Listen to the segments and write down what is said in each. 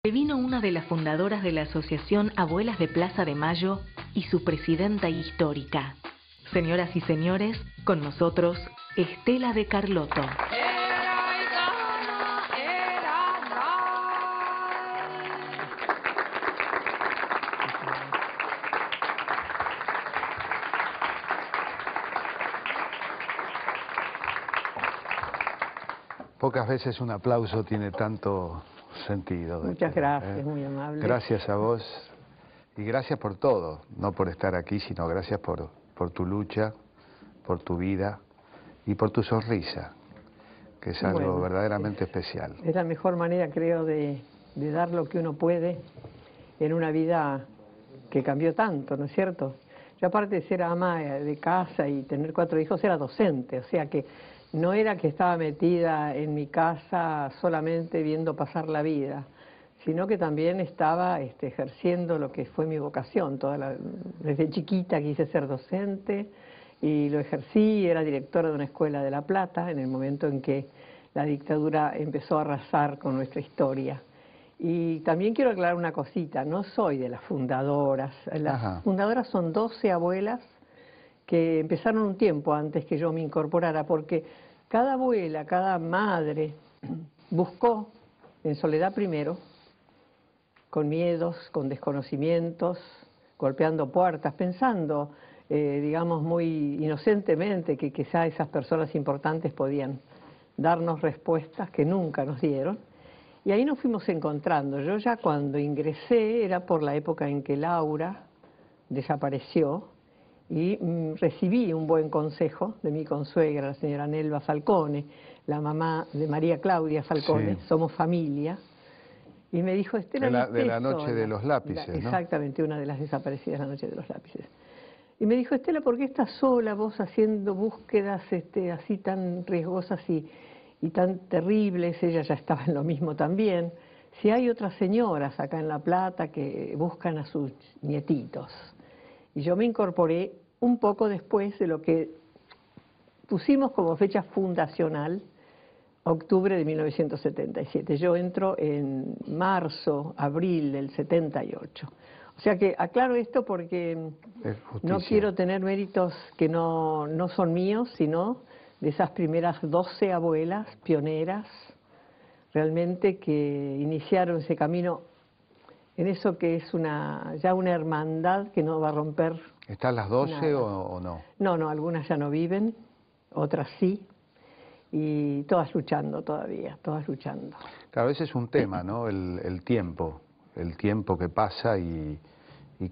Vino una de las fundadoras de la Asociación Abuelas de Plaza de Mayo y su presidenta histórica. Señoras y señores, con nosotros, Estela de Carlotto. Pocas veces un aplauso tiene tanto sentido. Muchas gracias, muy amable. Gracias a vos y gracias por todo, no por estar aquí, sino gracias por tu lucha, por tu vida y por tu sonrisa, que es algo verdaderamente especial. Es la mejor manera, creo, de dar lo que uno puede en una vida que cambió tanto, ¿no es cierto? Yo, aparte de ser ama de casa y tener 4 hijos, era docente, o sea que no era que estaba metida en mi casa solamente viendo pasar la vida, sino que también estaba ejerciendo lo que fue mi vocación. Desde chiquita quise ser docente y lo ejercí. Era directora de una escuela de La Plata en el momento en que la dictadura empezó a arrasar con nuestra historia. Y también quiero aclarar una cosita, no soy de las fundadoras. Las fundadoras son 12 abuelas que empezaron un tiempo antes que yo me incorporara, porque cada abuela, cada madre buscó en soledad primero, con miedos, con desconocimientos, golpeando puertas, pensando, digamos, muy inocentemente que quizá esas personas importantes podían darnos respuestas que nunca nos dieron. Y ahí nos fuimos encontrando. Yo ya cuando ingresé era por la época en que Laura desapareció, y recibí un buen consejo de mi consuegra, la señora Nelva Falcone, la mamá de María Claudia Falcone, sí. Somos familia, y me dijo, Estela, de la noche de los lápices, ¿no? Exactamente, una de las desaparecidas, la noche de los lápices. Y me dijo, Estela, ¿por qué estás sola vos haciendo búsquedas así tan riesgosas y tan terribles? Ella ya estaba en lo mismo también. Si hay otras señoras acá en La Plata que buscan a sus nietitos. Y yo me incorporé un poco después de lo que pusimos como fecha fundacional, octubre de 1977. Yo entro en marzo, abril del 78. O sea que aclaro esto porque no quiero tener méritos que no son míos, sino de esas primeras 12 abuelas pioneras, realmente que iniciaron ese camino en eso que es ya una hermandad que no va a romper. ¿Están las 12 nada. o no? No, algunas ya no viven, otras sí, y todas luchando todavía, todas luchando. Claro, ese es un tema, ¿no? El tiempo que pasa y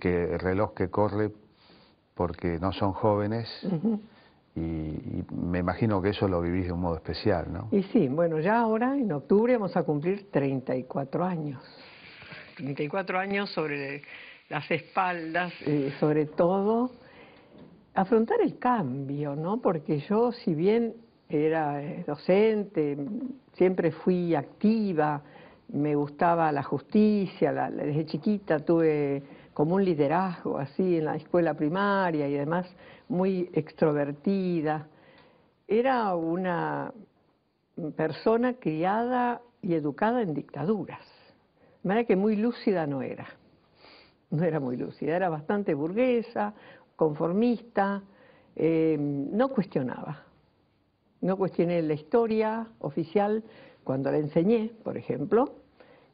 que el reloj que corre porque no son jóvenes. Y me imagino que eso lo vivís de un modo especial, ¿no? Y sí, bueno, ya ahora en octubre vamos a cumplir 34 años. 34 años sobre las espaldas, sobre todo, afrontar el cambio, ¿no? Porque yo, si bien era docente, siempre fui activa, me gustaba la justicia, desde chiquita tuve como un liderazgo así en la escuela primaria y además muy extrovertida. Era una persona criada y educada en dictaduras. De manera que muy lúcida no era muy lúcida, era bastante burguesa, conformista, no cuestionaba. No cuestioné la historia oficial cuando la enseñé, por ejemplo,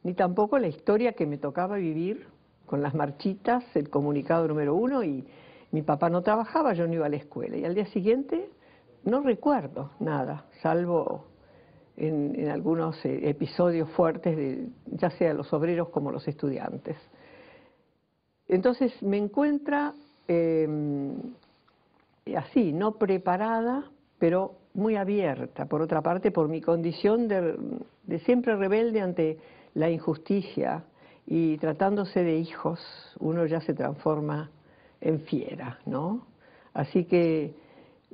ni tampoco la historia que me tocaba vivir con las marchitas, el comunicado número 1, y mi papá no trabajaba, yo no iba a la escuela. Y al día siguiente no recuerdo nada, salvo en algunos episodios fuertes, ya sea los obreros como los estudiantes. Entonces me encuentra así, no preparada, pero muy abierta, por otra parte, por mi condición de siempre rebelde ante la injusticia, y tratándose de hijos, uno ya se transforma en fiera, ¿no? Así que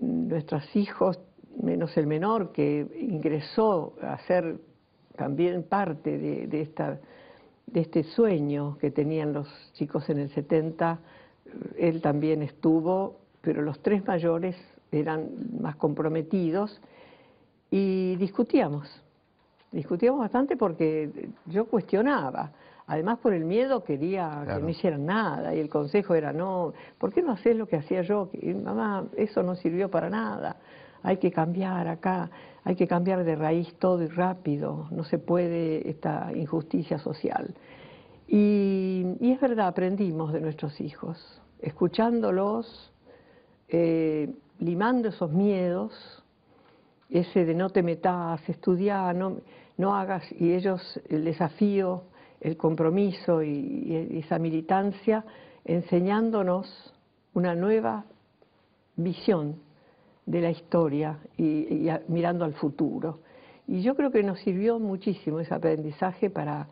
nuestros hijos, menos el menor, que ingresó a ser también parte de este sueño que tenían los chicos en el 70, él también estuvo, pero los 3 mayores eran más comprometidos y discutíamos Discutíamos bastante porque yo cuestionaba. Además, por el miedo quería que no hicieran nada, y el consejo era, no, ¿por qué no haces lo que hacía yo? Mamá, eso no sirvió para nada, hay que cambiar acá, hay que cambiar de raíz todo y rápido, no se puede esta injusticia social. Y es verdad, aprendimos de nuestros hijos, escuchándolos, limando esos miedos, ese de no te metas, estudiar, no hagas, y ellos, el desafío, el compromiso y esa militancia, enseñándonos una nueva visión de la historia y mirando al futuro. Y yo creo que nos sirvió muchísimo ese aprendizaje para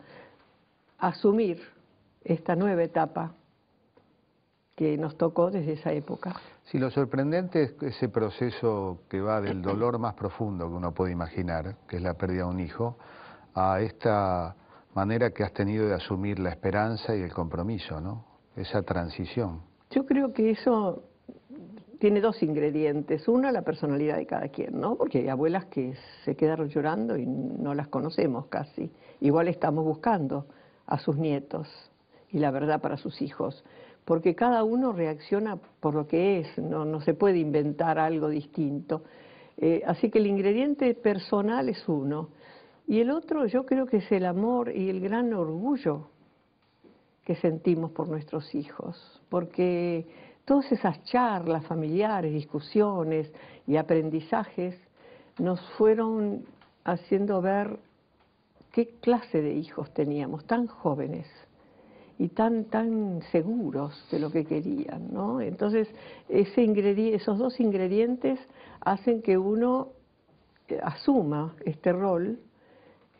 asumir esta nueva etapa que nos tocó desde esa época. Sí, lo sorprendente es ese proceso que va del dolor más profundo que uno puede imaginar, que es la pérdida de un hijo, a esta manera que has tenido de asumir la esperanza y el compromiso, ¿no? Esa transición. Yo creo que eso tiene dos ingredientes. Uno, la personalidad de cada quien, ¿no? Porque hay abuelas que se quedaron llorando y no las conocemos casi. Igual estamos buscando a sus nietos y la verdad para sus hijos. Porque cada uno reacciona por lo que es, no se puede inventar algo distinto. Así que el ingrediente personal es uno. Y el otro yo creo que es el amor y el gran orgullo que sentimos por nuestros hijos, porque todas esas charlas familiares, discusiones y aprendizajes nos fueron haciendo ver qué clase de hijos teníamos, tan jóvenes y tan seguros de lo que querían, ¿no? Entonces, esos dos ingredientes hacen que uno asuma este rol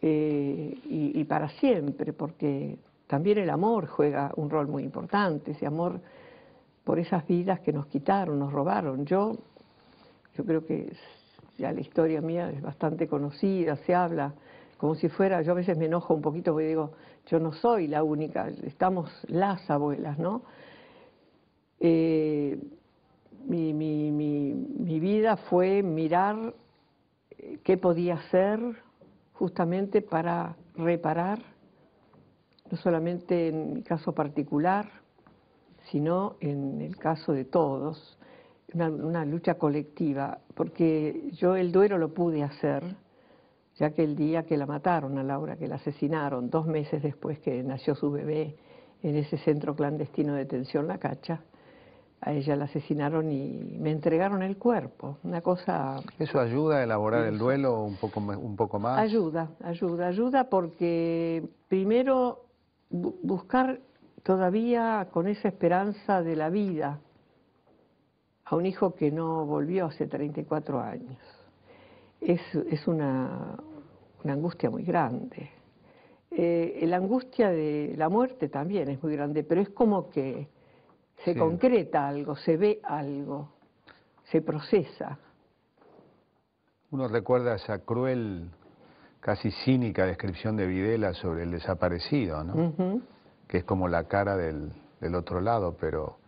y para siempre, porque también el amor juega un rol muy importante, ese amor por esas vidas que nos quitaron, nos robaron. Yo creo que ya la historia mía es bastante conocida, se habla como si fuera, yo a veces me enojo un poquito porque digo, yo no soy la única, estamos las abuelas, ¿no? Mi vida fue mirar qué podía hacer justamente para reparar, no solamente en mi caso particular, sino en el caso de todos, una lucha colectiva, porque yo el duelo lo pude hacer, ya que el día que la mataron a Laura, que la asesinaron, 2 meses después que nació su bebé en ese centro clandestino de detención La Cacha, a ella la asesinaron y me entregaron el cuerpo, una cosa... ¿Eso ayuda a elaborar el duelo un poco más? Ayuda porque primero buscar todavía con esa esperanza de la vida a un hijo que no volvió hace 34 años. Es una angustia muy grande. La angustia de la muerte también es muy grande, pero es como que se concreta algo, se ve algo, se procesa. Uno recuerda esa cruel, casi cínica descripción de Videla sobre el desaparecido, ¿no? Que es como la cara del otro lado, pero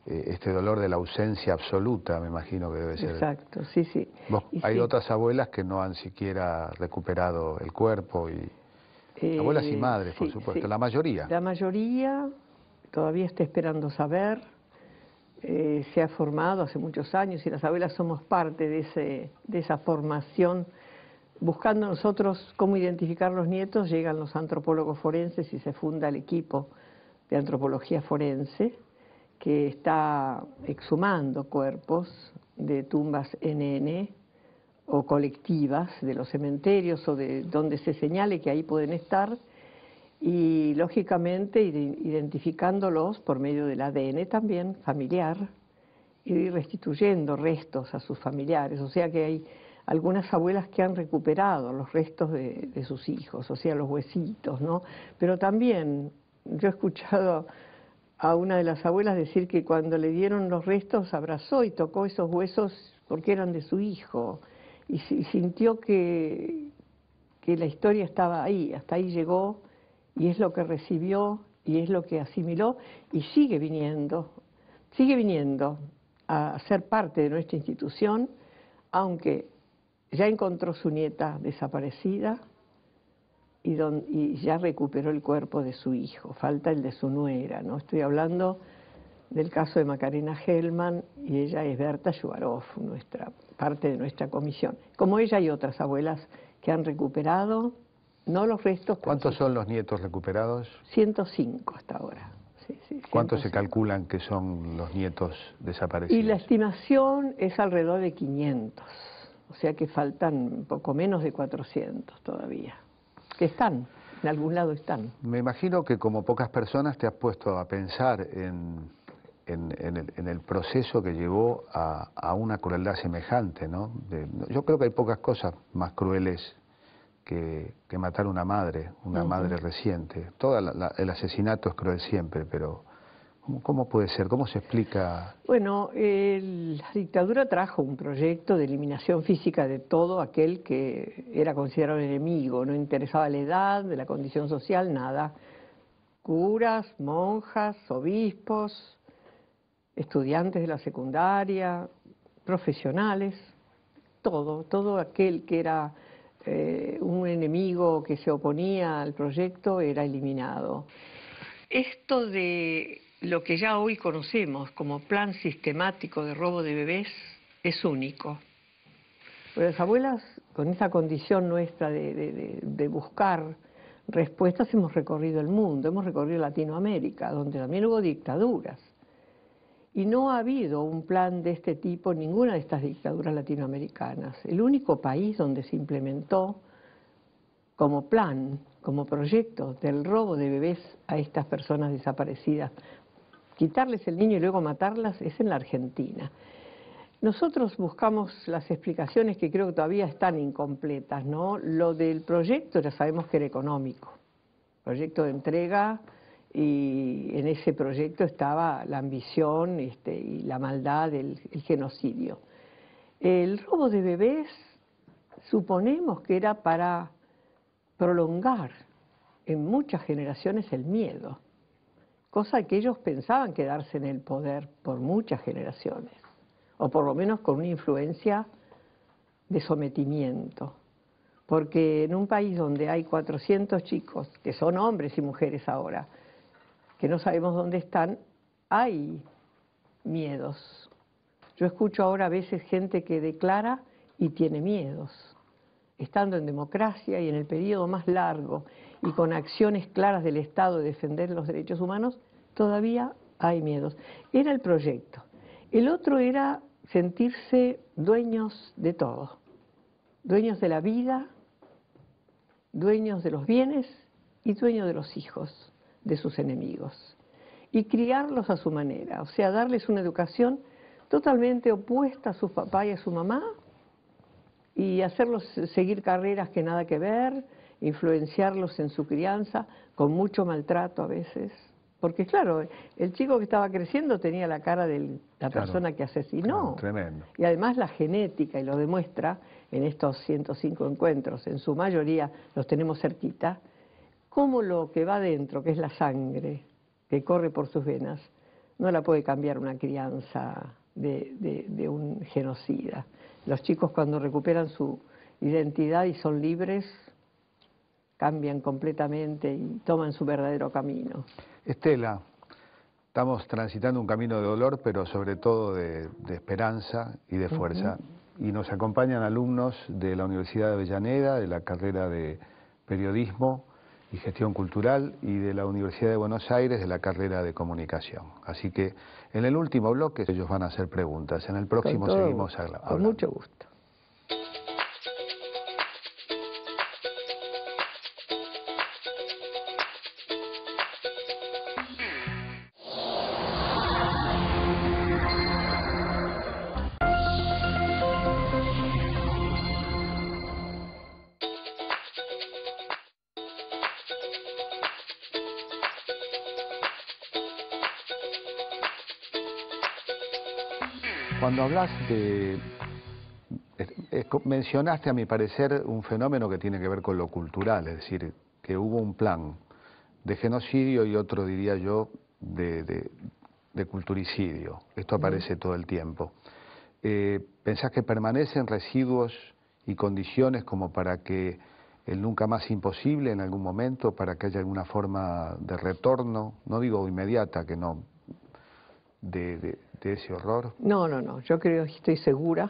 este dolor de la ausencia absoluta, me imagino que debe ser. Exacto, sí. Hay otras abuelas que no han siquiera recuperado el cuerpo, abuelas y madres, por supuesto, la mayoría. La mayoría todavía está esperando saber, se ha formado hace muchos años y las abuelas somos parte de esa formación. Buscando nosotros cómo identificar los nietos, llegan los antropólogos forenses y se funda el equipo de antropología forense que está exhumando cuerpos de tumbas NN o colectivas de los cementerios o de donde se señale que ahí pueden estar y lógicamente identificándolos por medio del ADN también familiar y restituyendo restos a sus familiares, o sea que hay algunas abuelas que han recuperado los restos de sus hijos, o sea, los huesitos, ¿no? Pero también yo he escuchado a una de las abuelas decir que cuando le dieron los restos abrazó y tocó esos huesos porque eran de su hijo y sintió que la historia estaba ahí, hasta ahí llegó y es lo que recibió y es lo que asimiló y sigue viniendo a ser parte de nuestra institución, aunque ya encontró su nieta desaparecida, y ya recuperó el cuerpo de su hijo, falta el de su nuera, ¿no? Estoy hablando del caso de Macarena Hellman, y ella es Berta Shuvarov, parte de nuestra comisión. Como ella hay otras abuelas que han recuperado, no los restos... ¿Cuántos son los nietos recuperados? 105 hasta ahora. Sí, ¿Cuántos se calculan que son los nietos desaparecidos? Y la estimación es alrededor de 500, o sea que faltan un poco menos de 400 todavía, que están, en algún lado están. Me imagino que como pocas personas te has puesto a pensar en el proceso que llevó a una crueldad semejante, ¿no? Yo creo que hay pocas cosas más crueles que matar a una madre reciente. El asesinato es cruel siempre, pero ¿cómo puede ser? ¿Cómo se explica? Bueno, la dictadura trajo un proyecto de eliminación física de todo aquel que era considerado enemigo, no interesaba la edad, de la condición social, nada. Curas, monjas, obispos, estudiantes de la secundaria, profesionales, todo aquel que era un enemigo que se oponía al proyecto era eliminado. Esto de lo que ya hoy conocemos como plan sistemático de robo de bebés es único. Pero las abuelas, con esa condición nuestra de buscar respuestas, hemos recorrido el mundo, hemos recorrido Latinoamérica, donde también hubo dictaduras. Y no ha habido un plan de este tipo en ninguna de estas dictaduras latinoamericanas. El único país donde se implementó como plan, como proyecto del robo de bebés a estas personas desaparecidas, quitarles el niño y luego matarlas, es en la Argentina. Nosotros buscamos las explicaciones que creo que todavía están incompletas, ¿no? Lo del proyecto ya sabemos que era económico, proyecto de entrega, y en ese proyecto estaba la ambición y la maldad del genocidio. El robo de bebés suponemos que era para prolongar en muchas generaciones el miedo, cosa que ellos pensaban quedarse en el poder por muchas generaciones, o por lo menos con una influencia de sometimiento. Porque en un país donde hay 400 chicos, que son hombres y mujeres ahora, que no sabemos dónde están, hay miedos. Yo escucho ahora a veces gente que declara y tiene miedos. Estando en democracia y en el periodo más largo y con acciones claras del Estado de defender los derechos humanos, todavía hay miedos. Era el proyecto. El otro era sentirse dueños de todo, dueños de la vida, dueños de los bienes y dueños de los hijos de sus enemigos, y criarlos a su manera, o sea, darles una educación totalmente opuesta a su papá y a su mamá, y hacerlos seguir carreras que nada que ver, influenciarlos en su crianza, con mucho maltrato a veces, porque claro, el chico que estaba creciendo tenía la cara de la persona que asesinó, tremendo. Y además la genética, y lo demuestra en estos 105 encuentros, en su mayoría los tenemos cerquita, cómo lo que va adentro, que es la sangre que corre por sus venas, no la puede cambiar una crianza de un genocida. Los chicos, cuando recuperan su identidad y son libres, cambian completamente y toman su verdadero camino. Estela, estamos transitando un camino de dolor, pero sobre todo de esperanza y de fuerza. Y nos acompañan alumnos de la Universidad de Avellaneda, de la carrera de Periodismo y Gestión Cultural, y de la Universidad de Buenos Aires, de la carrera de Comunicación. Así que en el último bloque ellos van a hacer preguntas. En el próximo seguimos hablando. Con mucho gusto. Cuando hablas mencionaste, a mi parecer, un fenómeno que tiene que ver con lo cultural, es decir, que hubo un plan de genocidio y otro, diría yo, de culturicidio. Esto aparece todo el tiempo. ¿Pensás que permanecen residuos y condiciones como para que el nunca más imposible en algún momento para que haya alguna forma de retorno, no digo inmediata, que no, de ese horror? No, no, no, yo creo, estoy segura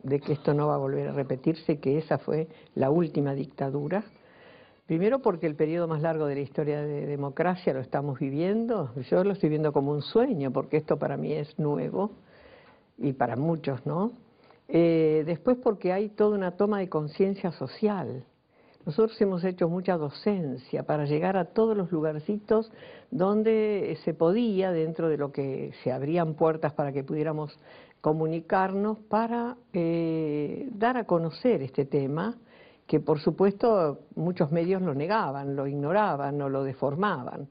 de que esto no va a volver a repetirse, que esa fue la última dictadura. Primero porque el periodo más largo de la historia de democracia lo estamos viviendo, yo lo estoy viendo como un sueño, porque esto para mí es nuevo, y para muchos, ¿no? Después porque hay toda una toma de conciencia social. Nosotros hemos hecho mucha docencia para llegar a todos los lugarcitos donde se podía, dentro de lo que se abrían puertas para que pudiéramos comunicarnos, para dar a conocer este tema, que por supuesto muchos medios lo negaban, lo ignoraban o lo deformaban.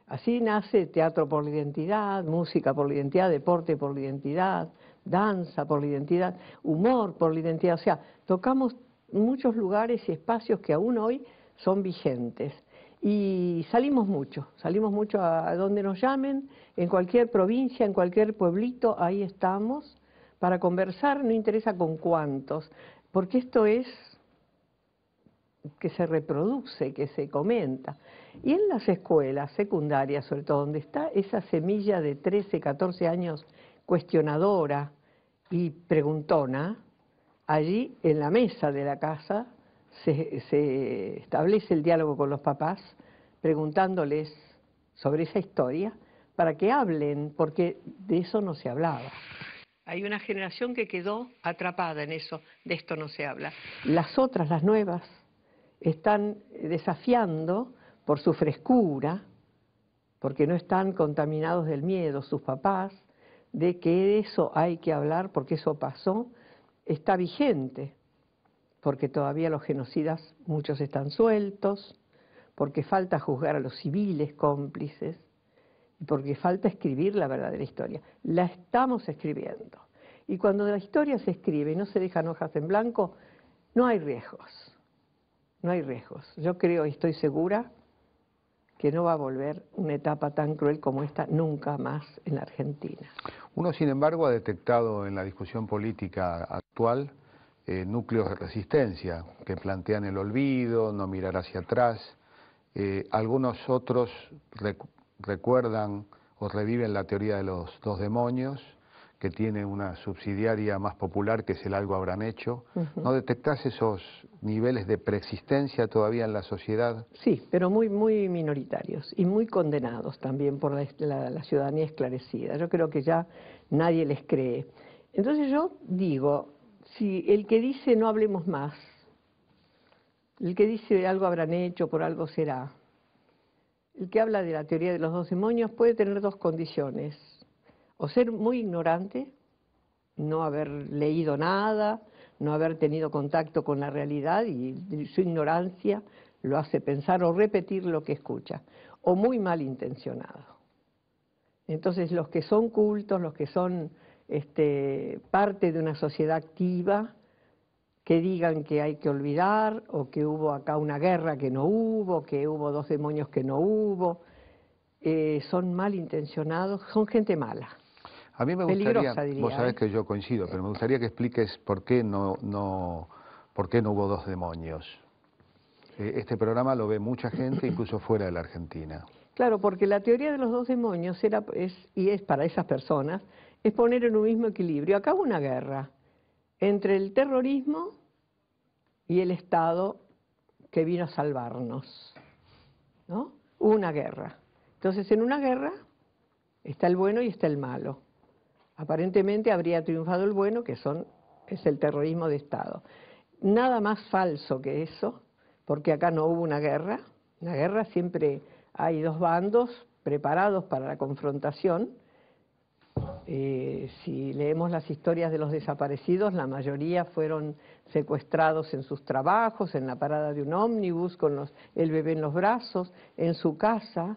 Así nace Teatro por la Identidad, Música por la Identidad, Deporte por la Identidad, Danza por la Identidad, Humor por la Identidad. O sea, tocamos muchos lugares y espacios que aún hoy son vigentes. Y salimos mucho a donde nos llamen, en cualquier provincia, en cualquier pueblito, ahí estamos, para conversar, no interesa con cuántos, porque esto es que se reproduce, que se comenta. Y en las escuelas secundarias, sobre todo, donde está esa semilla de 13, 14 años cuestionadora y preguntona, allí en la mesa de la casa se establece el diálogo con los papás, preguntándoles sobre esa historia, para que hablen, porque de eso no se hablaba. Hay una generación que quedó atrapada en eso, de esto no se habla. Las otras, las nuevas, están desafiando por su frescura, porque no están contaminados del miedo sus papás, de que de eso hay que hablar porque eso pasó, está vigente, porque todavía los genocidas, muchos están sueltos, porque falta juzgar a los civiles cómplices, y porque falta escribir la verdadera historia. La estamos escribiendo. Y cuando la historia se escribe y no se dejan hojas en blanco, no hay riesgos. No hay riesgos. Yo creo y estoy segura que no va a volver una etapa tan cruel como esta nunca más en la Argentina. Uno, sin embargo, ha detectado en la discusión política actual núcleos de resistencia que plantean el olvido, no mirar hacia atrás. Algunos otros recuerdan o reviven la teoría de los dos demonios, que tiene una subsidiaria más popular que es el Algo habrán hecho. ¿No detectás esos niveles de preexistencia todavía en la sociedad? Sí, pero muy minoritarios y muy condenados también por la ciudadanía esclarecida. Yo creo que ya nadie les cree. Entonces yo digo, si el que dice no hablemos más, el que dice algo habrán hecho, por algo será, el que habla de la teoría de los dos demonios puede tener dos condiciones: o ser muy ignorante, no haber leído nada, no haber tenido contacto con la realidad y su ignorancia lo hace pensar o repetir lo que escucha, o muy malintencionado. Entonces los que son cultos, los que son parte de una sociedad activa, que digan que hay que olvidar, o que hubo acá una guerra que no hubo, que hubo dos demonios que no hubo, son malintencionados, son gente mala. A mí me gustaría, peligrosa, diría, vos sabés que yo coincido, pero me gustaría que expliques por qué no hubo dos demonios. Este programa lo ve mucha gente, incluso fuera de la Argentina. Claro, porque la teoría de los dos demonios es para esas personas, es poner en un mismo equilibrio. Acá hubo una guerra entre el terrorismo y el Estado que vino a salvarnos, ¿no? Hubo una guerra. Entonces, en una guerra está el bueno y está el malo. Aparentemente habría triunfado el bueno, que es el terrorismo de Estado. Nada más falso que eso, porque acá no hubo una guerra. En la guerra siempre hay dos bandos preparados para la confrontación. Si leemos las historias de los desaparecidos, la mayoría fueron secuestrados en sus trabajos, en la parada de un ómnibus, con el bebé en los brazos, en su casa,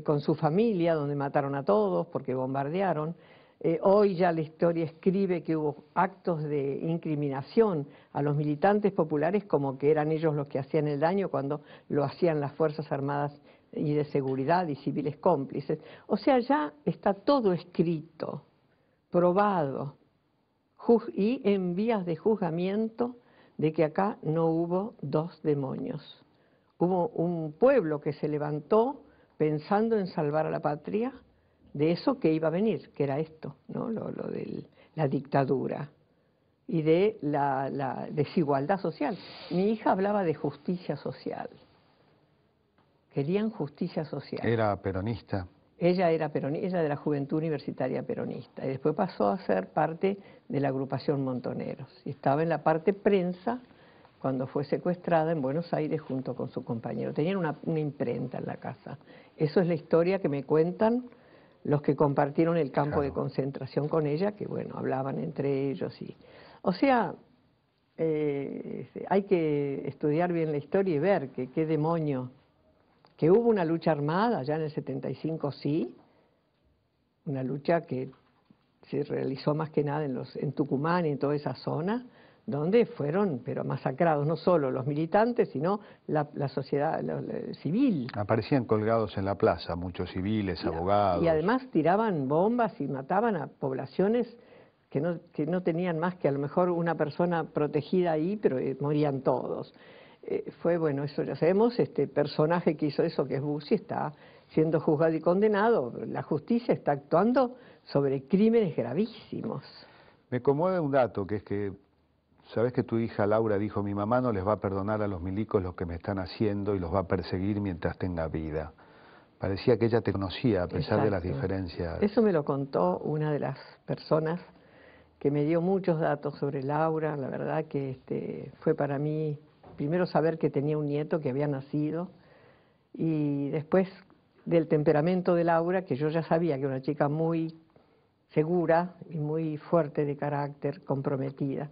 con su familia, donde mataron a todos porque bombardearon. Hoy ya la historia escribe que hubo actos de incriminación a los militantes populares, como que eran ellos los que hacían el daño cuando lo hacían las Fuerzas Armadas y de Seguridad y civiles cómplices. O sea, ya está todo escrito, probado y en vías de juzgamiento de que acá no hubo dos demonios. Hubo un pueblo que se levantó pensando en salvar a la patria de eso que iba a venir, que era esto, ¿no? Lo de la dictadura y de la desigualdad social. Mi hija hablaba de justicia social. Querían justicia social. ¿Era peronista? Ella era peronista, ella de la Juventud Universitaria Peronista, y después pasó a ser parte de la agrupación Montoneros. Y estaba en la parte prensa cuando fue secuestrada en Buenos Aires junto con su compañero. Tenían una imprenta en la casa. Eso es la historia que me cuentan los que compartieron el campo de concentración con ella, que bueno, hablaban entre ellos. O sea, hay que estudiar bien la historia y ver que qué demonio. Que hubo una lucha armada ya en el 75, sí, una lucha que se realizó más que nada en Tucumán y en toda esa zona, donde fueron pero masacrados no solo los militantes, sino la sociedad civil. Aparecían colgados en la plaza muchos civiles, abogados. Y además tiraban bombas y mataban a poblaciones que no tenían más que a lo mejor una persona protegida ahí, pero morían todos. Fue, bueno, eso ya sabemos, este personaje que hizo eso, que es Bussi, está siendo juzgado y condenado. La justicia está actuando sobre crímenes gravísimos. Me conmueve un dato, que es que, sabes que tu hija Laura dijo, mi mamá no les va a perdonar a los milicos lo que me están haciendo y los va a perseguir mientras tenga vida. Parecía que ella te conocía a pesar de las diferencias. Eso me lo contó una de las personas que me dio muchos datos sobre Laura. La verdad que fue para mí... Primero saber que tenía un nieto que había nacido y después del temperamento de Laura, que yo ya sabía que era una chica muy segura y muy fuerte de carácter, comprometida,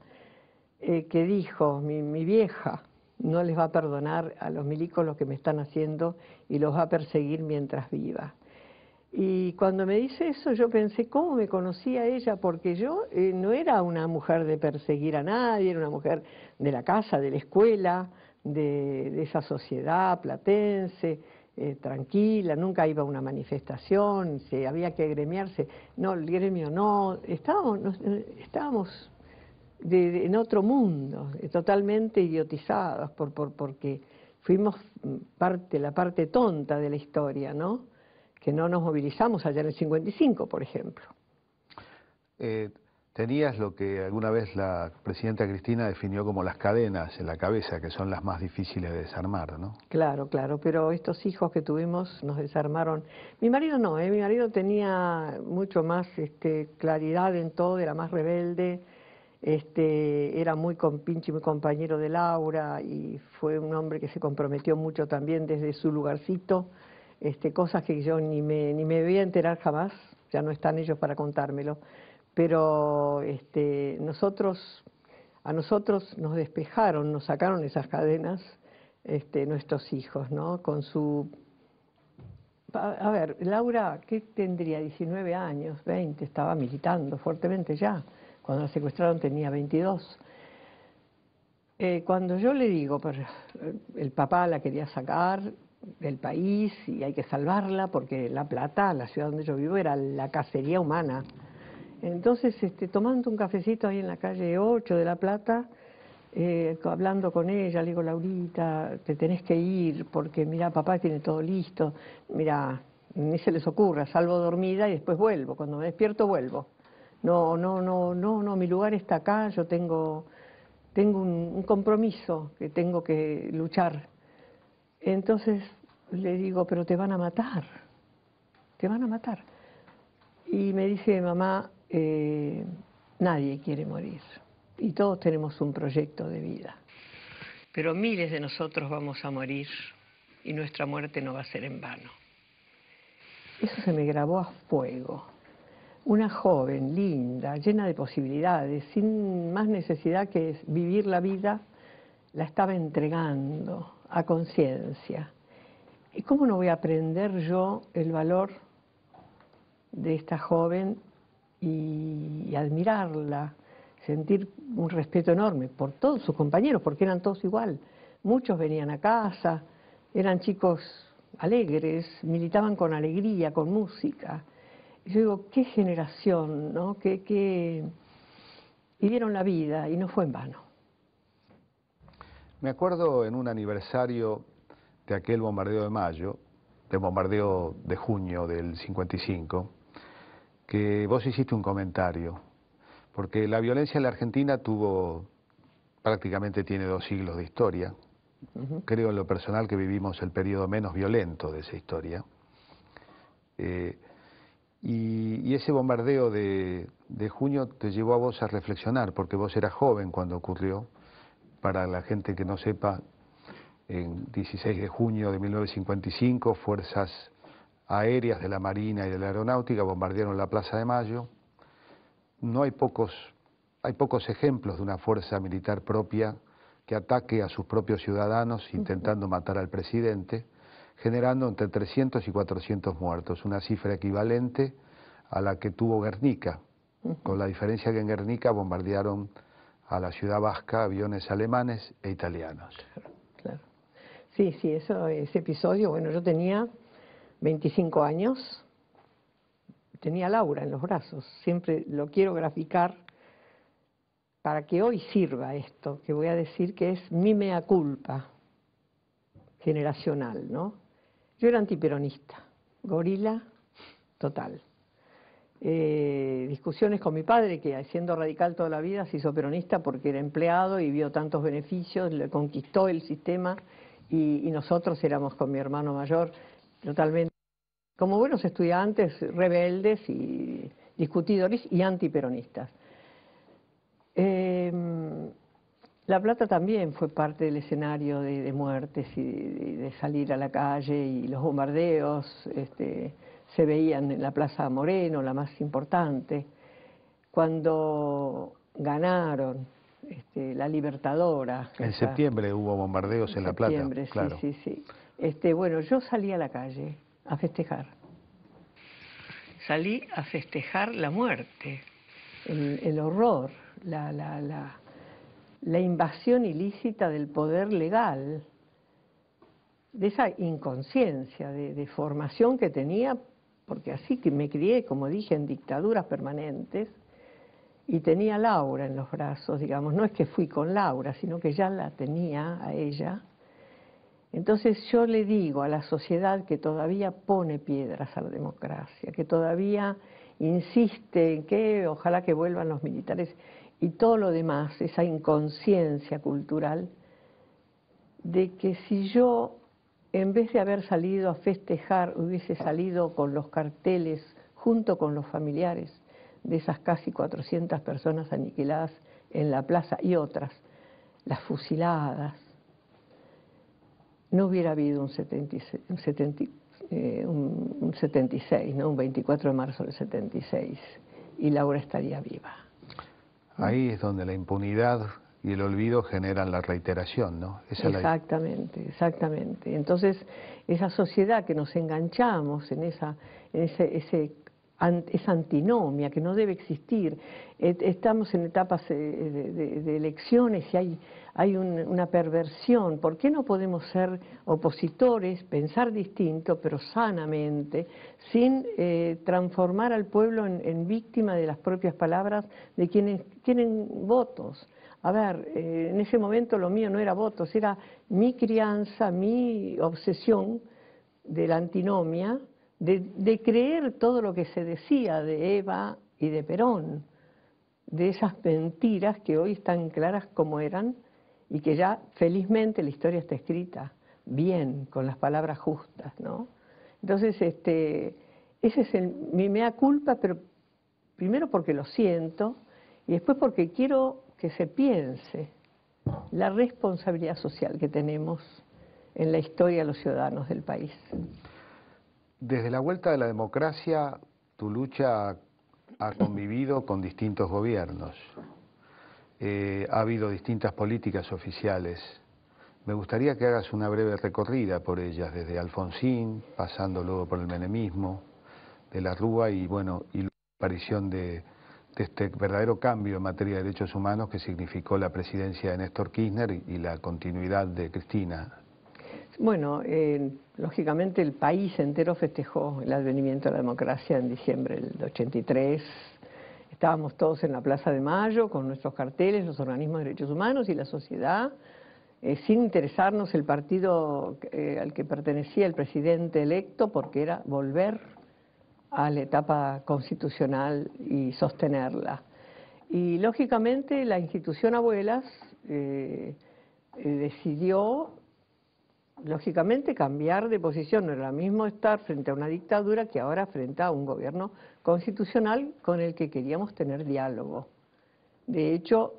que dijo, mi vieja no les va a perdonar a los milicos lo que me están haciendo y los va a perseguir mientras viva. Y cuando me dice eso yo pensé, ¿cómo me conocía ella? Porque yo no era una mujer de perseguir a nadie, era una mujer de la casa, de la escuela, de esa sociedad platense, tranquila, nunca iba a una manifestación, si había que gremiarse, no, el gremio no, estábamos en otro mundo, totalmente idiotizados, porque fuimos la parte tonta de la historia, ¿no? Que no nos movilizamos allá en el 55, por ejemplo. Tenías lo que alguna vez la presidenta Cristina definió como las cadenas en la cabeza, que son las más difíciles de desarmar, ¿no? Claro, claro, pero estos hijos que tuvimos nos desarmaron. Mi marido no, mi marido tenía mucho más claridad en todo, era más rebelde, era muy compinche, muy compañero de Laura y fue un hombre que se comprometió mucho también desde su lugarcito. Cosas que yo ni me voy a enterar jamás, ya no están ellos para contármelo, pero a nosotros nos despejaron, nos sacaron esas cadenas nuestros hijos, ¿no? Con su... A ver, Laura, ¿qué tendría? 19 años, 20, estaba militando fuertemente ya, cuando la secuestraron tenía 22. Cuando yo le digo, pero el papá la quería sacar del país y hay que salvarla porque La Plata, la ciudad donde yo vivo, era la cacería humana. Entonces, tomando un cafecito ahí en la calle 8 de La Plata, hablando con ella, le digo, Laurita, te tenés que ir porque mira, papá tiene todo listo, mira, ni se les ocurra, salvo dormida y después vuelvo, cuando me despierto vuelvo. No, mi lugar está acá, yo tengo un compromiso que tengo que luchar. Entonces le digo, pero te van a matar, te van a matar. Y me dice, mamá, nadie quiere morir y todos tenemos un proyecto de vida. Pero miles de nosotros vamos a morir y nuestra muerte no va a ser en vano. Eso se me grabó a fuego. Una joven, linda, llena de posibilidades, sin más necesidad que vivir la vida, la estaba entregando a conciencia. ¿Y cómo no voy a aprender yo el valor de esta joven y admirarla, sentir un respeto enorme por todos sus compañeros, porque eran todos igual? Muchos venían a casa, eran chicos alegres, militaban con alegría, con música. Y yo digo, qué generación, ¿no? Que vivieron la vida y no fue en vano. Me acuerdo en un aniversario de aquel bombardeo de mayo, del bombardeo de junio del 55, que vos hiciste un comentario, porque la violencia en la Argentina prácticamente tiene 2 siglos de historia. Creo en lo personal que vivimos el periodo menos violento de esa historia. Y ese bombardeo de junio te llevó a vos a reflexionar, porque vos eras joven cuando ocurrió. Para la gente que no sepa, en 16 de junio de 1955, fuerzas aéreas de la Marina y de la Aeronáutica bombardearon la Plaza de Mayo. Hay pocos ejemplos de una fuerza militar propia que ataque a sus propios ciudadanos intentando matar al presidente, generando entre 300 y 400 muertos, una cifra equivalente a la que tuvo Guernica, con la diferencia que en Guernica bombardearon a la ciudad vasca aviones alemanes e italianos. Claro. Sí, ese episodio, bueno, yo tenía 25 años, tenía a Laura en los brazos, siempre lo quiero graficar para que hoy sirva esto, que voy a decir que es mi mea culpa generacional, ¿no? Yo era antiperonista, gorila total. Discusiones con mi padre, que siendo radical toda la vida se hizo peronista porque era empleado y vio tantos beneficios, le conquistó el sistema y nosotros éramos con mi hermano mayor totalmente, como buenos estudiantes, rebeldes y discutidores y antiperonistas. La Plata también fue parte del escenario de muertes y de salir a la calle, y los bombardeos se veían en la Plaza Moreno, la más importante. Cuando ganaron la Libertadora. En septiembre hubo bombardeos en La Plata. En septiembre, claro. sí. Bueno, yo salí a la calle a festejar. Salí a festejar la muerte, el horror, la invasión ilícita del poder legal, de esa inconsciencia, de formación que tenía, porque así que me crié, como dije, en dictaduras permanentes, y tenía a Laura en los brazos, digamos, no es que fui con Laura, sino que ya la tenía a ella. Entonces yo le digo a la sociedad que todavía pone piedras a la democracia, que todavía insiste en que ojalá que vuelvan los militares y todo lo demás, esa inconsciencia cultural, de que si yo, en vez de haber salido a festejar, hubiese salido con los carteles junto con los familiares de esas casi 400 personas aniquiladas en la plaza y otras, las fusiladas, no hubiera habido un 76, ¿no? Un 24 de marzo del 76, y Laura estaría viva. Ahí es donde la impunidad y el olvido generan la reiteración, ¿no? Exactamente. Entonces, esa sociedad que nos enganchamos en esa antinomia que no debe existir. Estamos en etapas de elecciones y hay una perversión. ¿Por qué no podemos ser opositores, pensar distinto, pero sanamente, sin transformar al pueblo en víctima de las propias palabras de quienes tienen votos? A ver, en ese momento lo mío no era votos, era mi crianza, mi obsesión de la antinomia, de creer todo lo que se decía de Eva y de Perón, de esas mentiras que hoy están claras como eran y que ya felizmente la historia está escrita bien, con las palabras justas, ¿no? Entonces, ese es mi mea culpa, pero primero porque lo siento y después porque quiero que se piense la responsabilidad social que tenemos en la historia de los ciudadanos del país. Desde la vuelta de la democracia, tu lucha ha convivido con distintos gobiernos. Ha habido distintas políticas oficiales. Me gustaría que hagas una breve recorrida por ellas, desde Alfonsín, pasando luego por el menemismo, de la Rúa y la aparición de este verdadero cambio en materia de derechos humanos que significó la presidencia de Néstor Kirchner y la continuidad de Cristina. Bueno, lógicamente el país entero festejó el advenimiento de la democracia en diciembre del 83. Estábamos todos en la Plaza de Mayo con nuestros carteles, los organismos de derechos humanos y la sociedad, sin interesarnos el partido al que pertenecía el presidente electo, porque era volver a la etapa constitucional y sostenerla. Y lógicamente la institución Abuelas decidió, lógicamente, cambiar de posición. No era lo mismo estar frente a una dictadura que ahora frente a un gobierno constitucional con el que queríamos tener diálogo. De hecho,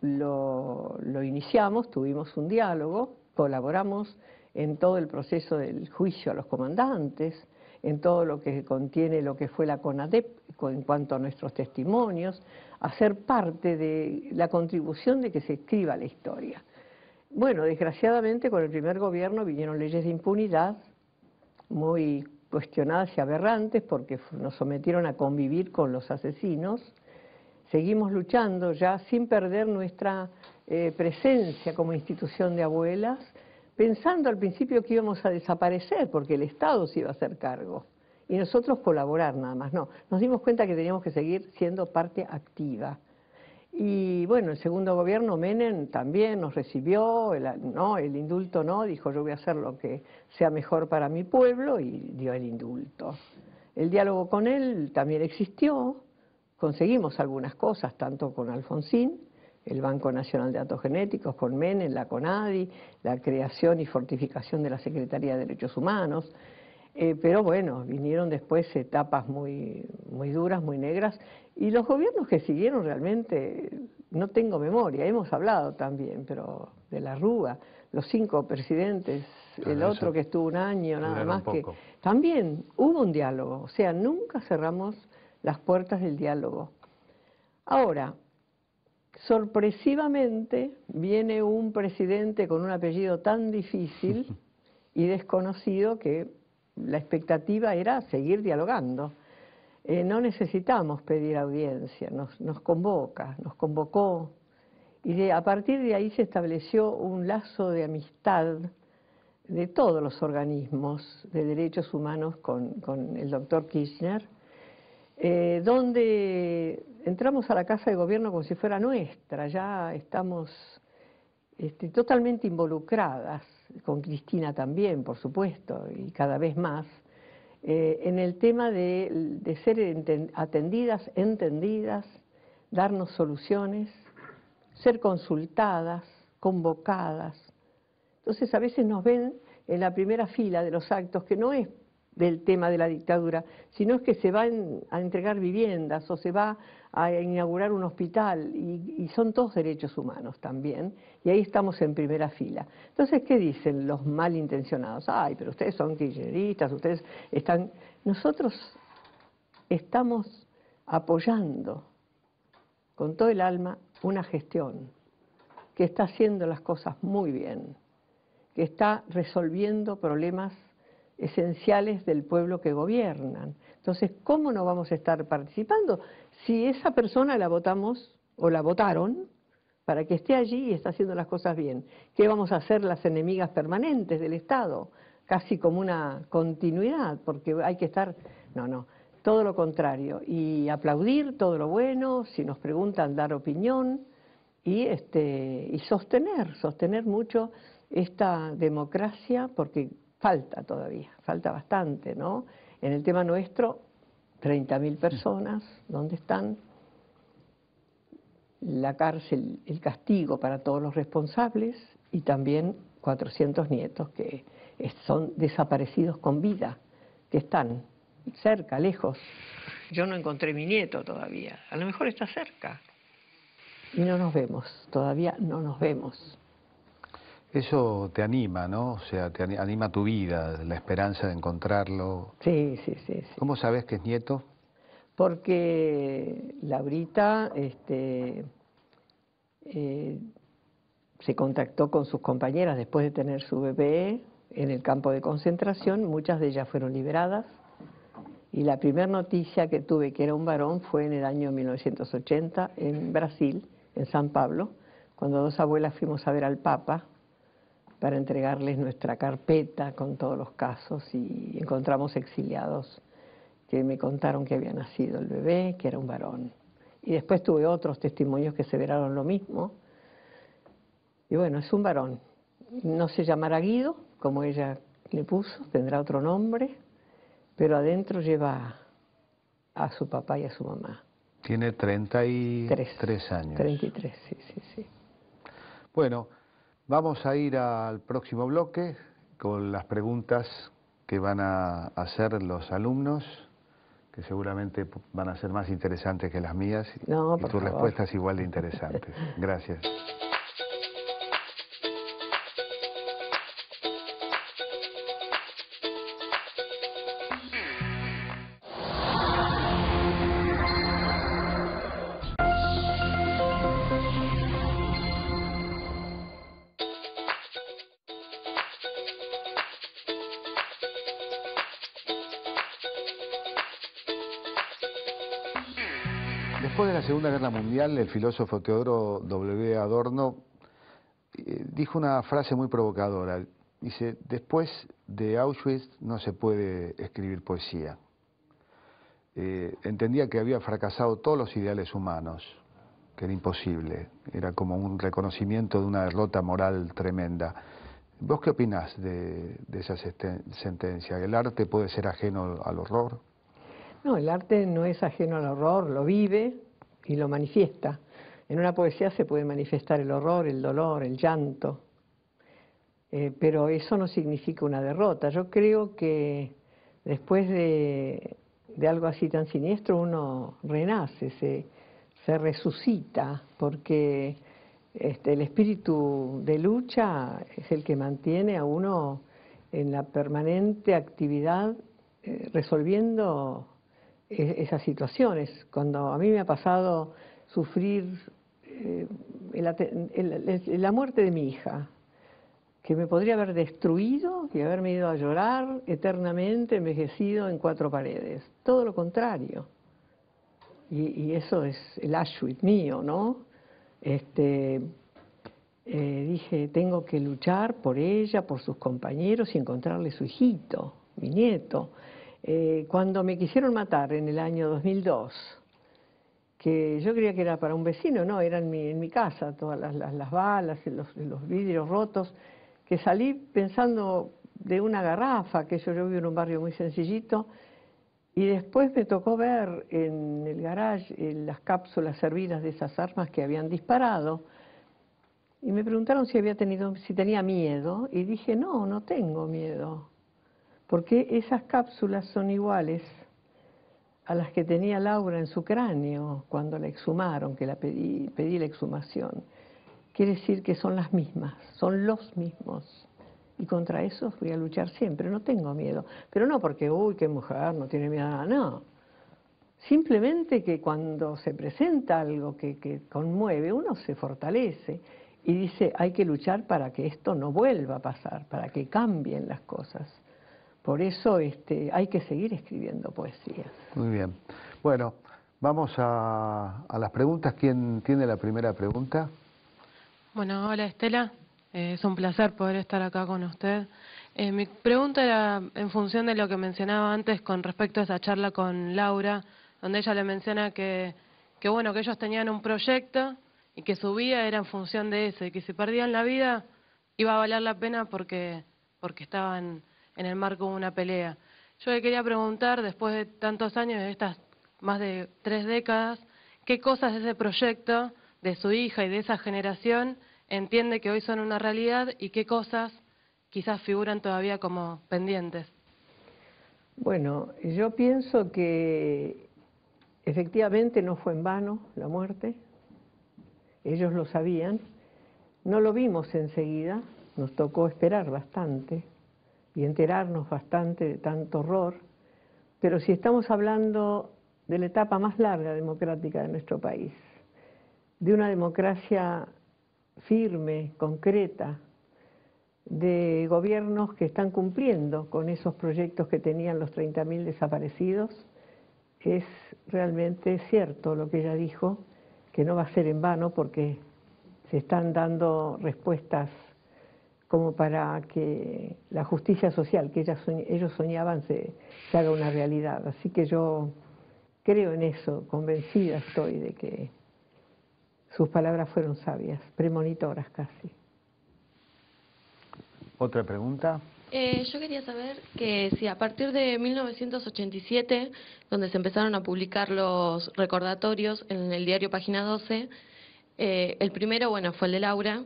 lo iniciamos, tuvimos un diálogo, colaboramos en todo el proceso del juicio a los comandantes, en todo lo que contiene lo que fue la CONADEP en cuanto a nuestros testimonios, a ser parte de la contribución de que se escriba la historia. Bueno, desgraciadamente con el primer gobierno vinieron leyes de impunidad muy cuestionadas y aberrantes porque nos sometieron a convivir con los asesinos. Seguimos luchando ya sin perder nuestra presencia como institución de Abuelas, pensando al principio que íbamos a desaparecer porque el Estado se iba a hacer cargo y nosotros colaborar nada más. No, nos dimos cuenta que teníamos que seguir siendo parte activa. Y bueno, el segundo gobierno, Menem, también nos recibió, el indulto no, dijo yo voy a hacer lo que sea mejor para mi pueblo y dio el indulto. El diálogo con él también existió, conseguimos algunas cosas, tanto con Alfonsín, el Banco Nacional de Datos Genéticos, con Menem, la CONADI, la creación y fortificación de la Secretaría de Derechos Humanos, pero bueno, vinieron después etapas muy duras, muy negras, y los gobiernos que siguieron realmente, no tengo memoria, hemos hablado también, pero de la Rúa, los 5 presidentes, el otro que estuvo un año, nada más que... También hubo un diálogo, o sea, nunca cerramos las puertas del diálogo. Ahora, sorpresivamente viene un presidente con un apellido tan difícil y desconocido que la expectativa era seguir dialogando. No necesitamos pedir audiencia, nos convocó, y a partir de ahí se estableció un lazo de amistad de todos los organismos de derechos humanos con el doctor Kirchner, donde entramos a la Casa de Gobierno como si fuera nuestra, ya estamos totalmente involucradas, con Cristina también, por supuesto, y cada vez más, en el tema de ser atendidas, entendidas, darnos soluciones, ser consultadas, convocadas. Entonces a veces nos ven en la primera fila de los actos, que no es del tema de la dictadura, sino es que se van a entregar viviendas o se va a inaugurar un hospital y son todos derechos humanos también, y ahí estamos en primera fila. Entonces, ¿qué dicen los malintencionados? Ay, pero ustedes son kirchneristas, ustedes están... Nosotros estamos apoyando con todo el alma una gestión que está haciendo las cosas muy bien, que está resolviendo problemas esenciales del pueblo que gobiernan. Entonces, ¿cómo no vamos a estar participando? Si esa persona la votamos o la votaron para que esté allí y está haciendo las cosas bien, ¿qué vamos a hacer las enemigas permanentes del Estado? Casi como una continuidad, porque hay que estar... No, todo lo contrario. Y aplaudir todo lo bueno, si nos preguntan, dar opinión y sostener mucho esta democracia, porque falta todavía, falta bastante, ¿no? En el tema nuestro, 30.000 personas, ¿dónde están? La cárcel, el castigo para todos los responsables y también 400 nietos que son desaparecidos con vida, que están cerca, lejos. Yo no encontré mi nieto todavía, a lo mejor está cerca. Y no nos vemos, todavía no nos vemos. Eso te anima, ¿no? O sea, te anima tu vida, la esperanza de encontrarlo. Sí. ¿Cómo sabes que es nieto? Porque Laurita se contactó con sus compañeras después de tener su bebé en el campo de concentración, muchas de ellas fueron liberadas, y la primera noticia que tuve que era un varón fue en el año 1980 en Brasil, en San Pablo, cuando 2 abuelas fuimos a ver al Papa para entregarles nuestra carpeta con todos los casos, y encontramos exiliados que me contaron que había nacido el bebé, que era un varón. Y después tuve otros testimonios que aseveraron lo mismo. Y bueno, es un varón. No se llamará Guido, como ella le puso, tendrá otro nombre, pero adentro lleva a su papá y a su mamá. Tiene 33 años. 33, sí, sí, sí. Bueno, vamos a ir al próximo bloque con las preguntas que van a hacer los alumnos, que seguramente van a ser más interesantes que las mías, No, y por tus favor. respuestas igual de interesantes. Gracias. Después de la Segunda Guerra Mundial, el filósofo Teodoro W. Adorno dijo una frase muy provocadora. Dice, después de Auschwitz no se puede escribir poesía. Entendía que había fracasado todos los ideales humanos, que era imposible. Era como un reconocimiento de una derrota moral tremenda. ¿Vos qué opinás de esa sentencia? ¿El arte puede ser ajeno al horror? No, el arte no es ajeno al horror, lo vive y lo manifiesta. En una poesía se puede manifestar el horror, el dolor, el llanto, pero eso no significa una derrota. Yo creo que después de algo así tan siniestro uno renace, se resucita, porque el espíritu de lucha es el que mantiene a uno en la permanente actividad resolviendo esas situaciones. Cuando a mí me ha pasado sufrir la muerte de mi hija, que me podría haber destruido y haberme ido a llorar eternamente, envejecido en 4 paredes. Todo lo contrario. Y eso es el Auschwitz mío, ¿no? Dije, tengo que luchar por ella, por sus compañeros y encontrarle su hijito, mi nieto. Cuando me quisieron matar en el año 2002, que yo creía que era para un vecino, no, era en mi casa, todas las balas, los vidrios rotos, que salí pensando de una garrafa, que yo vivo en un barrio muy sencillito, y después me tocó ver en el garage las cápsulas servidas de esas armas que habían disparado, y me preguntaron si tenía miedo, y dije, no tengo miedo, porque esas cápsulas son iguales a las que tenía Laura en su cráneo cuando la exhumaron, que pedí la exhumación. Quiere decir que son las mismas, son los mismos. Y contra eso voy a luchar siempre, no tengo miedo. Pero no porque, uy, qué mujer, no tiene miedo a nada, no. Simplemente que cuando se presenta algo que conmueve, uno se fortalece y dice, hay que luchar para que esto no vuelva a pasar, para que cambien las cosas. Por eso hay que seguir escribiendo poesías. Muy bien. Bueno, vamos a las preguntas. ¿Quién tiene la primera pregunta? Bueno, hola Estela. Es un placer poder estar acá con usted. Mi pregunta era en función de lo que mencionaba antes con respecto a esa charla con Laura, donde ella le menciona que bueno, que ellos tenían un proyecto y que su vida era en función de eso, y que si perdían la vida iba a valer la pena porque estaban en el marco de una pelea. Yo le quería preguntar, después de tantos años, de estas más de 3 décadas, ¿qué cosas de ese proyecto, de su hija y de esa generación, entiende que hoy son una realidad y qué cosas quizás figuran todavía como pendientes? Bueno, yo pienso que efectivamente no fue en vano la muerte, ellos lo sabían, no lo vimos enseguida, nos tocó esperar bastante y enterarnos bastante de tanto horror, pero si estamos hablando de la etapa más larga democrática de nuestro país, de una democracia firme, concreta, de gobiernos que están cumpliendo con esos proyectos que tenían los 30.000 desaparecidos, es realmente cierto lo que ella dijo, que no va a ser en vano porque se están dando respuestas como para que la justicia social que ellos soñaban se haga una realidad. Así que yo creo en eso, convencida estoy de que sus palabras fueron sabias, premonitoras casi. ¿Otra pregunta? Yo quería saber que si a partir de 1987, donde se empezaron a publicar los recordatorios en el diario Página 12, el primero, bueno, fue el de Laura,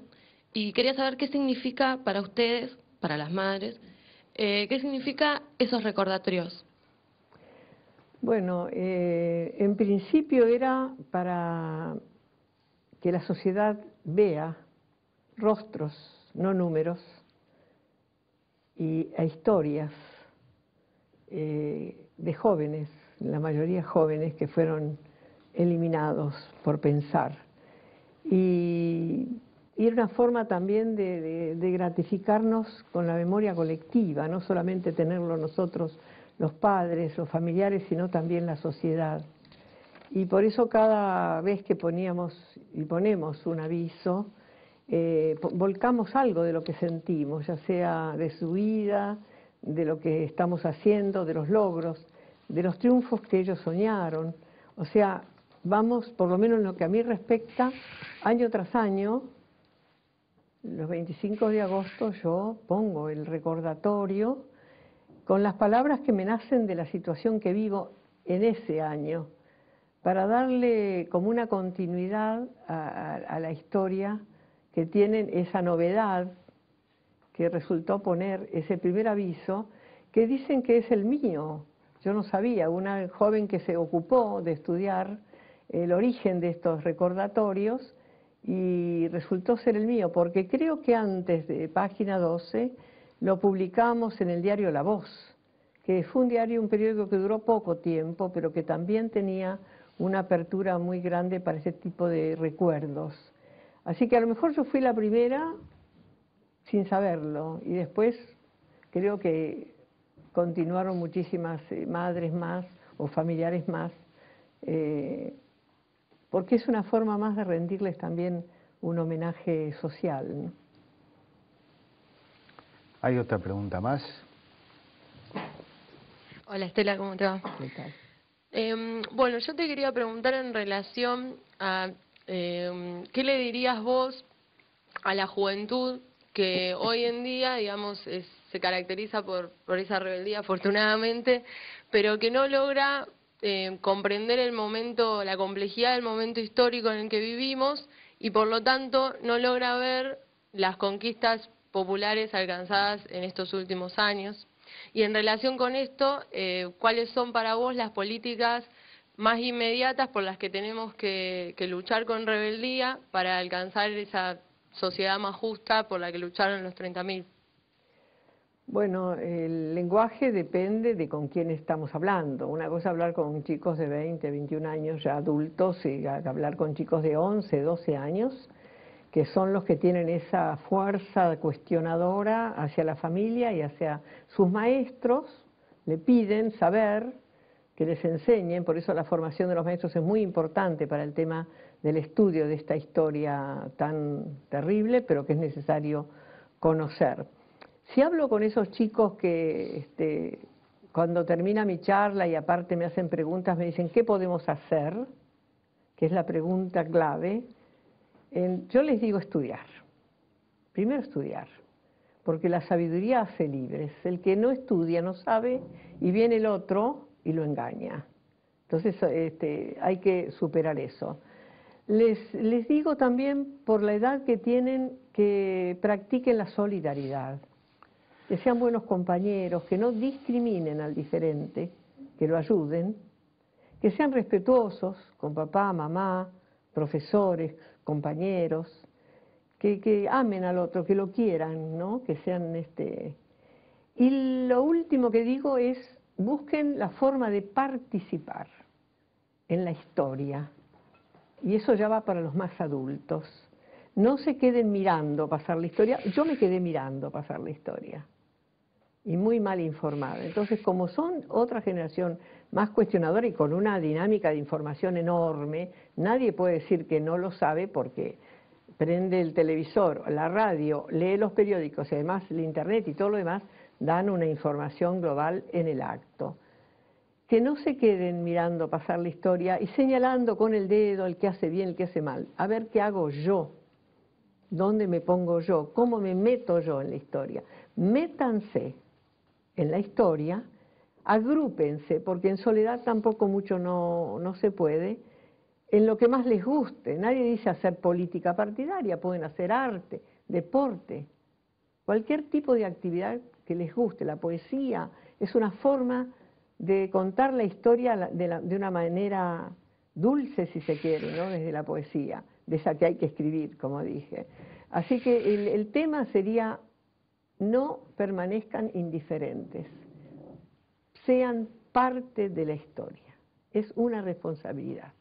y quería saber qué significa para ustedes, para las madres, qué significa esos recordatorios. Bueno, en principio era para que la sociedad vea rostros, no números, y a historias de jóvenes, la mayoría jóvenes que fueron eliminados por pensar. Y era una forma también de gratificarnos con la memoria colectiva, no solamente tenerlo nosotros, los padres, los familiares, sino también la sociedad. Y por eso cada vez que poníamos y ponemos un aviso, volcamos algo de lo que sentimos, ya sea de su vida, de lo que estamos haciendo, de los logros, de los triunfos que ellos soñaron. O sea, vamos, por lo menos en lo que a mí respecta, año tras año, los 25 de agosto yo pongo el recordatorio con las palabras que me nacen de la situación que vivo en ese año, para darle como una continuidad a la historia que tienen esa novedad que resultó poner ese primer aviso, que dicen que es el mío. Yo no sabía, una joven que se ocupó de estudiar el origen de estos recordatorios y resultó ser el mío, porque creo que antes de Página 12 lo publicamos en el diario La Voz, que fue un periódico que duró poco tiempo, pero que también tenía una apertura muy grande para ese tipo de recuerdos. Así que a lo mejor yo fui la primera sin saberlo, y después creo que continuaron muchísimas madres más o familiares más, porque es una forma más de rendirles también un homenaje social, ¿no? ¿Hay otra pregunta más? Hola Estela, ¿cómo te va? ¿Qué tal? Bueno, yo te quería preguntar en relación a ¿qué le dirías vos a la juventud que hoy en día, digamos, se caracteriza por esa rebeldía, afortunadamente, pero que no logra comprender el momento, la complejidad del momento histórico en el que vivimos y por lo tanto no logra ver las conquistas populares alcanzadas en estos últimos años? Y en relación con esto, ¿cuáles son para vos las políticas más inmediatas por las que tenemos que luchar con rebeldía para alcanzar esa sociedad más justa por la que lucharon los 30.000? Bueno, el lenguaje depende de con quién estamos hablando. Una cosa es hablar con chicos de 20, 21 años ya adultos y hablar con chicos de 11, 12 años, que son los que tienen esa fuerza cuestionadora hacia la familia y hacia sus maestros. Le piden saber, que les enseñen, por eso la formación de los maestros es muy importante para el tema del estudio de esta historia tan terrible, pero que es necesario conocer. Si hablo con esos chicos que cuando termina mi charla y aparte me hacen preguntas, me dicen ¿qué podemos hacer?, que es la pregunta clave, yo les digo estudiar. Primero estudiar, porque la sabiduría hace libres. El que no estudia no sabe y viene el otro y lo engaña. Entonces hay que superar eso. Les digo también, por la edad que tienen, que practiquen la solidaridad, que sean buenos compañeros, que no discriminen al diferente, que lo ayuden, que sean respetuosos con papá, mamá, profesores, compañeros, que amen al otro, que lo quieran, ¿no? Que sean Y lo último que digo es, busquen la forma de participar en la historia. Y eso ya va para los más adultos. No se queden mirando pasar la historia. Yo me quedé mirando pasar la historia. Y muy mal informada. Entonces, como son otra generación más cuestionadora y con una dinámica de información enorme, nadie puede decir que no lo sabe porque prende el televisor, la radio, lee los periódicos y además el internet y todo lo demás, dan una información global en el acto. Que no se queden mirando pasar la historia y señalando con el dedo el que hace bien, el que hace mal. A ver qué hago yo, dónde me pongo yo, cómo me meto yo en la historia. métanse en la historia, agrúpense, porque en soledad tampoco mucho no se puede, en lo que más les guste. Nadie dice hacer política partidaria, pueden hacer arte, deporte, cualquier tipo de actividad que les guste. La poesía es una forma de contar la historia de una manera dulce, si se quiere, ¿no? Desde la poesía, de esa que hay que escribir, como dije. Así que el tema sería: no permanezcan indiferentes, sean parte de la historia. Es una responsabilidad.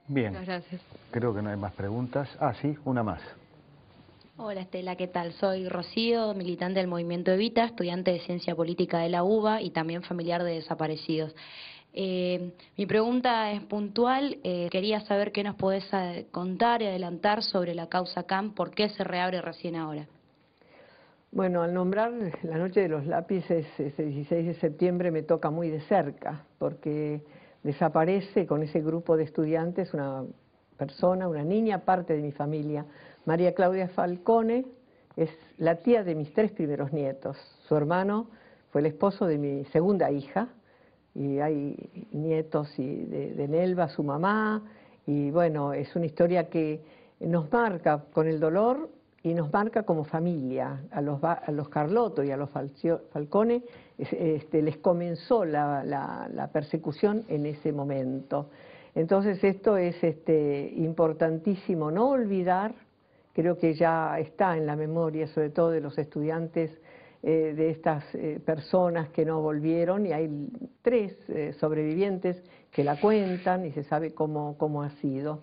Bien, Muchas gracias. Creo que no hay más preguntas. Ah, sí, una más. Hola Estela, ¿qué tal? Soy Rocío, militante del Movimiento Evita, estudiante de Ciencia Política de la UBA y también familiar de desaparecidos. Mi pregunta es puntual, quería saber qué nos podés contar y adelantar sobre la causa CAM, por qué se reabre recién ahora. Bueno, al nombrar la Noche de los Lápices, ese 16 de septiembre me toca muy de cerca, porque desaparece con ese grupo de estudiantes una persona, una niña, parte de mi familia. María Claudia Falcone es la tía de mis 3 primeros nietos. Su hermano fue el esposo de mi segunda hija, y hay nietos de Nelva, su mamá, y bueno, es una historia que nos marca con el dolor y nos marca como familia. A los Carlotto y a los Falcone les comenzó la persecución en ese momento. Entonces esto es importantísimo no olvidar. Creo que ya está en la memoria, sobre todo de los estudiantes, de estas personas que no volvieron, y hay 3 sobrevivientes que la cuentan y se sabe cómo ha sido.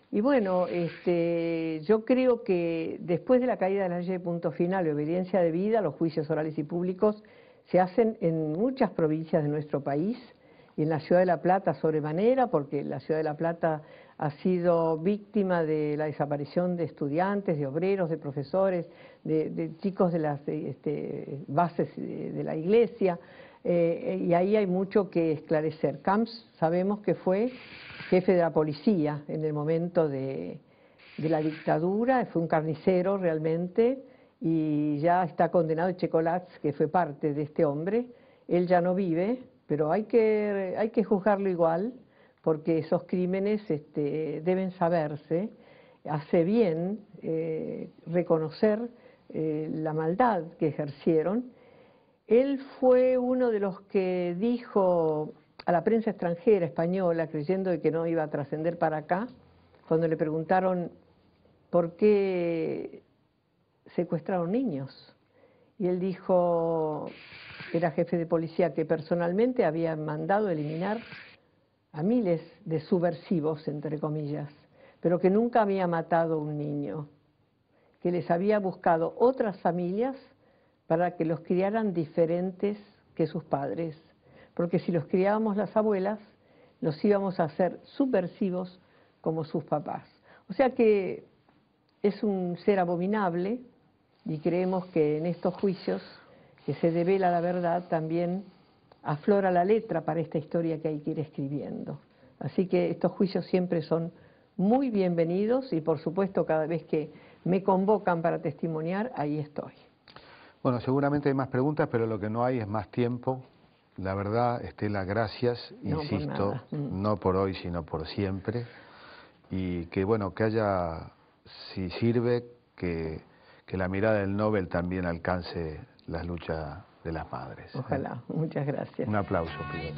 Y bueno, yo creo que después de la caída de la ley de punto final y obediencia debida, los juicios orales y públicos se hacen en muchas provincias de nuestro país, y en la Ciudad de La Plata sobremanera, porque la Ciudad de La Plata ha sido víctima de la desaparición de estudiantes, de obreros, de profesores, de chicos de las bases de la iglesia, y ahí hay mucho que esclarecer. Camps sabemos que fue jefe de la policía en el momento de la dictadura, fue un carnicero realmente, y ya está condenado. Checolatz, que fue parte de este hombre, él ya no vive, pero hay que juzgarlo igual, porque esos crímenes deben saberse. Hace bien reconocer la maldad que ejercieron. Él fue uno de los que dijo a la prensa extranjera española, creyendo de que no iba a trascender para acá, cuando le preguntaron por qué secuestraron niños. Y él dijo, era jefe de policía, que personalmente había mandado eliminar a miles de subversivos, entre comillas, pero que nunca había matado a un niño, que les había buscado otras familias para que los criaran diferentes que sus padres, porque si los criábamos las abuelas, los íbamos a hacer subversivos como sus papás. O sea que es un ser abominable, y creemos que en estos juicios, que se devela la verdad, también aflora la letra para esta historia que hay que ir escribiendo. Así que estos juicios siempre son muy bienvenidos, y por supuesto cada vez que me convocan para testimoniar, ahí estoy. Bueno, seguramente hay más preguntas, pero lo que no hay es más tiempo. La verdad, Estela, gracias, No, insisto, por nada. no por hoy, sino por siempre. Y que bueno, que haya, si sirve, que la mirada del Nobel también alcance las luchas de las madres. Ojalá. Muchas gracias. Un aplauso, pido.